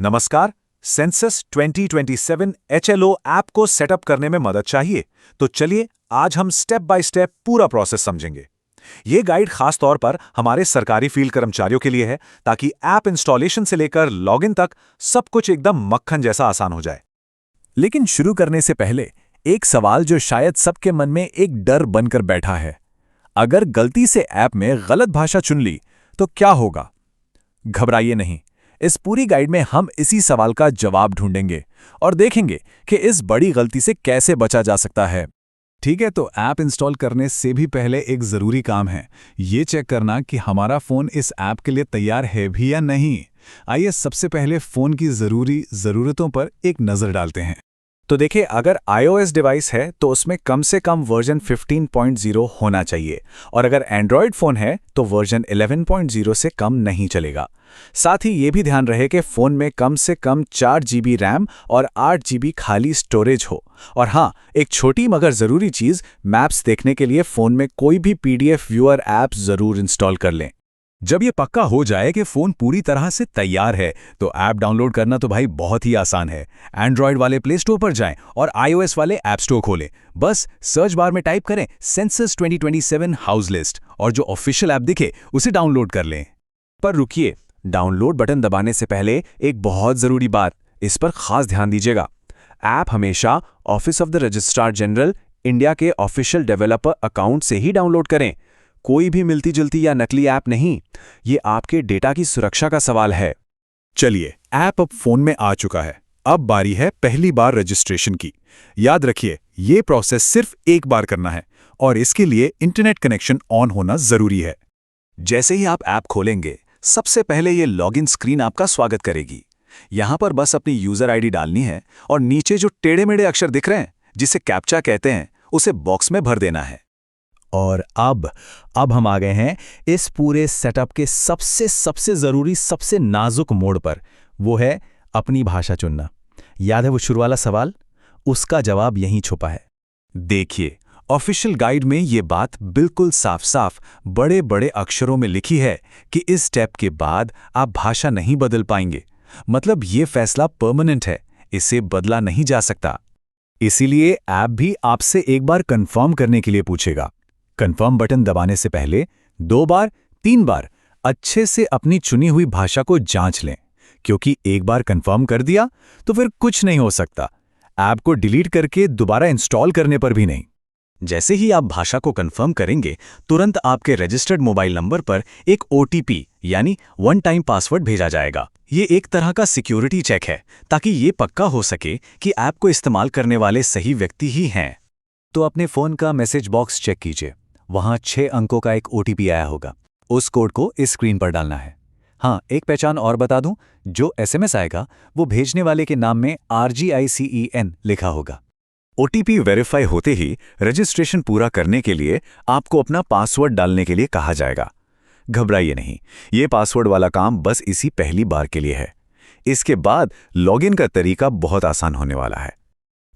नमस्कार। Census 2027 HLO app को setup करने में मदद चाहिए, तो चलिए आज हम स्टेप बाय स्टेप पूरा प्रोसेस समझेंगे। ये गाइड खास तौर पर हमारे सरकारी फील्ड कर्मचारियों के लिए है, ताकि ऐप इंस्टॉलेशन से लेकर लॉगिन तक सब कुछ एकदम मक्खन जैसा आसान हो जाए। लेकिन शुरू करने से पहले एक सवाल जो शायद सबके मन में एक डर बनकर बैठा है। अगर गलती से ऐप में गलत भाषा चुन ली तो क्या होगा? घबराइए नहीं, इस पूरी गाइड में हम इसी सवाल का जवाब ढूंढेंगे और देखेंगे कि इस बड़ी गलती से कैसे बचा जा सकता है। ठीक है, तो ऐप इंस्टॉल करने से भी पहले एक ज़रूरी काम है, ये चेक करना कि हमारा फ़ोन इस ऐप के लिए तैयार है भी या नहीं। आइए सबसे पहले फ़ोन की ज़रूरतों पर एक नज़र डालते हैं। तो देखिए, अगर iOS डिवाइस है तो उसमें कम से कम वर्जन 15.0 होना चाहिए, और अगर एंड्रॉयड फ़ोन है तो वर्जन 11.0 से कम नहीं चलेगा। साथ ही ये भी ध्यान रहे कि फ़ोन में कम से कम 4 GB रैम और 8 GB खाली स्टोरेज हो। और हाँ, एक छोटी मगर ज़रूरी चीज़, मैप्स देखने के लिए फ़ोन में कोई भी PDF व्यूअर ऐप ज़रूर इंस्टॉल कर लें। जब ये पक्का हो जाए कि फ़ोन पूरी तरह से तैयार है, तो ऐप डाउनलोड करना तो भाई बहुत ही आसान है। एंड्रॉयड वाले प्ले स्टोर पर जाएं और iOS वाले ऐप स्टोर खोलें। बस सर्च बार में टाइप करें सेंसस 2027 हाउस लिस्ट और जो ऑफिशियल ऐप दिखे उसे डाउनलोड कर लें। पर रुकिए, डाउनलोड बटन दबाने से पहले एक बहुत ज़रूरी बात, इस पर खास ध्यान दीजिएगा। ऐप हमेशा office of the registrar general India के ऑफिशियल डेवलपर अकाउंट से ही डाउनलोड करें। कोई भी मिलती जुलती या नकली ऐप नहीं। ये आपके डेटा की सुरक्षा का सवाल है। चलिए, ऐप अब फ़ोन में आ चुका है। अब बारी है पहली बार रजिस्ट्रेशन की। याद रखिए, ये प्रोसेस सिर्फ एक बार करना है और इसके लिए इंटरनेट कनेक्शन ऑन होना ज़रूरी है। जैसे ही आप ऐप खोलेंगे, सबसे पहले ये लॉगिन स्क्रीन आपका स्वागत करेगी। यहाँ पर बस अपनी यूज़र आईडी डालनी है और नीचे जो टेढ़े मेढ़े अक्षर दिख रहे हैं, जिसे कैप्चा कहते हैं, उसे बॉक्स में भर देना है। और अब हम आ गए हैं इस पूरे सेटअप के सबसे ज़रूरी, सबसे नाजुक मोड़ पर। वो है अपनी भाषा चुनना। याद है वो शुरू वाला सवाल? उसका जवाब यहीं छुपा है। देखिए, ऑफिशियल गाइड में ये बात बिल्कुल साफ साफ बड़े बड़े अक्षरों में लिखी है कि इस स्टेप के बाद आप भाषा नहीं बदल पाएंगे। मतलब ये फैसला परमानेंट है, इसे बदला नहीं जा सकता। इसीलिए ऐप भी आपसे एक बार कंफर्म करने के लिए पूछेगा। कंफर्म बटन दबाने से पहले 2 बार 3 बार अच्छे से अपनी चुनी हुई भाषा को जांच लें, क्योंकि एक बार कंफर्म कर दिया तो फिर कुछ नहीं हो सकता। ऐप को डिलीट करके दोबारा इंस्टॉल करने पर भी नहीं। जैसे ही आप भाषा को कंफर्म करेंगे, तुरंत आपके रजिस्टर्ड मोबाइल नंबर पर एक OTP यानी वन टाइम पासवर्ड भेजा जाएगा। ये एक तरह का सिक्योरिटी चेक है, ताकि ये पक्का हो सके कि ऐप को इस्तेमाल करने वाले सही व्यक्ति ही हैं। तो अपने फ़ोन का मैसेज बॉक्स चेक कीजिए, वहाँ 6 अंकों का एक OTP आया होगा। उस कोड को इस स्क्रीन पर डालना है। हाँ, एक पहचान और बता दूं, जो SMS आएगा वो भेजने वाले के नाम में RGICEN लिखा होगा। OTP वेरीफाई होते ही रजिस्ट्रेशन पूरा करने के लिए आपको अपना पासवर्ड डालने के लिए कहा जाएगा। घबराइए नहीं, ये पासवर्ड वाला काम बस इसी पहली बार के लिए है। इसके बाद लॉगिन का तरीका बहुत आसान होने वाला है।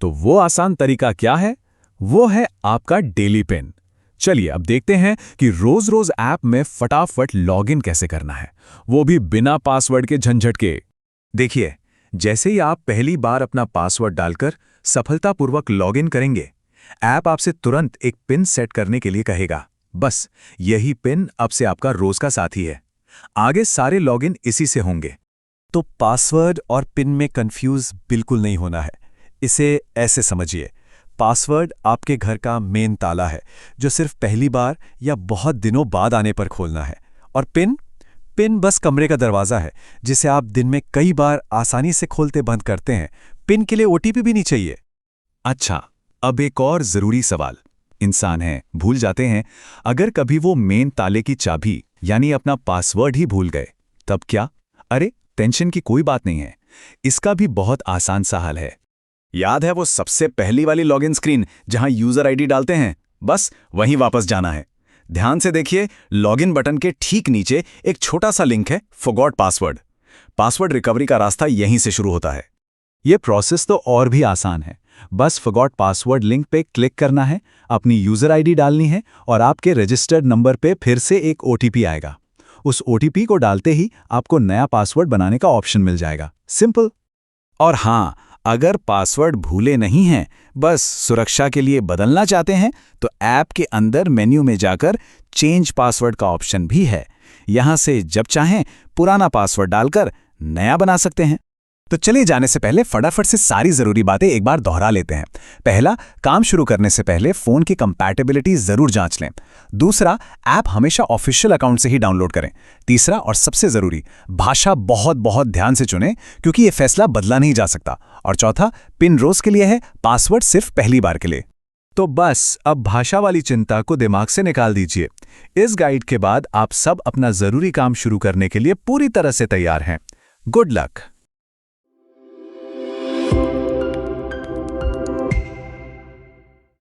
तो वो आसान तरीका क्या है? वो है आपका डेली पिन। चलिए अब देखते हैं कि रोज ऐप में फटाफट लॉगिन कैसे करना है, वो भी बिना पासवर्ड के झंझट के। देखिए, जैसे ही आप पहली बार अपना पासवर्ड डालकर सफलतापूर्वक लॉगिन करेंगे, ऐप आपसे तुरंत एक पिन सेट करने के लिए कहेगा। बस यही पिन अब से आपका रोज का साथी है। आगे सारे लॉगिन इसी से होंगे। तो पासवर्ड और पिन में कंफ्यूज बिल्कुल नहीं होना है। इसे ऐसे समझिए, पासवर्ड आपके घर का मेन ताला है, जो सिर्फ पहली बार या बहुत दिनों बाद आने पर खोलना है। और पिन बस कमरे का दरवाज़ा है, जिसे आप दिन में कई बार आसानी से खोलते बंद करते हैं। पिन के लिए OTP भी नहीं चाहिए। अच्छा, अब एक और ज़रूरी सवाल। इंसान हैं, भूल जाते हैं। अगर कभी वो मेन ताले की चाबी यानी अपना पासवर्ड ही भूल गए, तब क्या? अरे, टेंशन की कोई बात नहीं है। इसका भी बहुत आसान सा हल है। याद है वो सबसे पहली वाली लॉगिन स्क्रीन जहां यूज़र आईडी डालते हैं? बस वहीं वापस जाना है। ध्यान से देखिए, लॉगिन बटन के ठीक नीचे एक छोटा सा लिंक है, फॉरगॉट पासवर्ड। पासवर्ड रिकवरी का रास्ता यहीं से शुरू होता है। ये प्रोसेस तो और भी आसान है। बस फॉरगॉट पासवर्ड लिंक पे क्लिक करना है, अपनी यूज़र आईडी डालनी है और आपके रजिस्टर्ड नंबर पे फिर से एक OTP आएगा। उस OTP को डालते ही आपको नया पासवर्ड बनाने का ऑप्शन मिल जाएगा। सिंपल। और हाँ, अगर पासवर्ड भूले नहीं हैं, बस सुरक्षा के लिए बदलना चाहते हैं, तो ऐप के अंदर मेन्यू में जाकर चेंज पासवर्ड का ऑप्शन भी है। यहाँ से जब चाहें पुराना पासवर्ड डालकर नया बना सकते हैं। तो चलिए जाने से पहले फटाफट से सारी जरूरी बातें एक बार दोहरा लेते हैं। पहला, काम शुरू करने से पहले फोन की कंपैटिबिलिटी जरूर जांच लें। दूसरा, ऐप हमेशा ऑफिशियल अकाउंट से ही डाउनलोड करें। तीसरा और सबसे जरूरी, भाषा बहुत बहुत ध्यान से चुनें क्योंकि ये फैसला बदला नहीं जा सकता। और चौथा, पिन रोज के लिए है, पासवर्ड सिर्फ पहली बार के लिए। तो बस अब भाषा वाली चिंता को दिमाग से निकाल दीजिए। इस गाइड के बाद आप सब अपना जरूरी काम शुरू करने के लिए पूरी तरह से तैयार हैं। Good luck.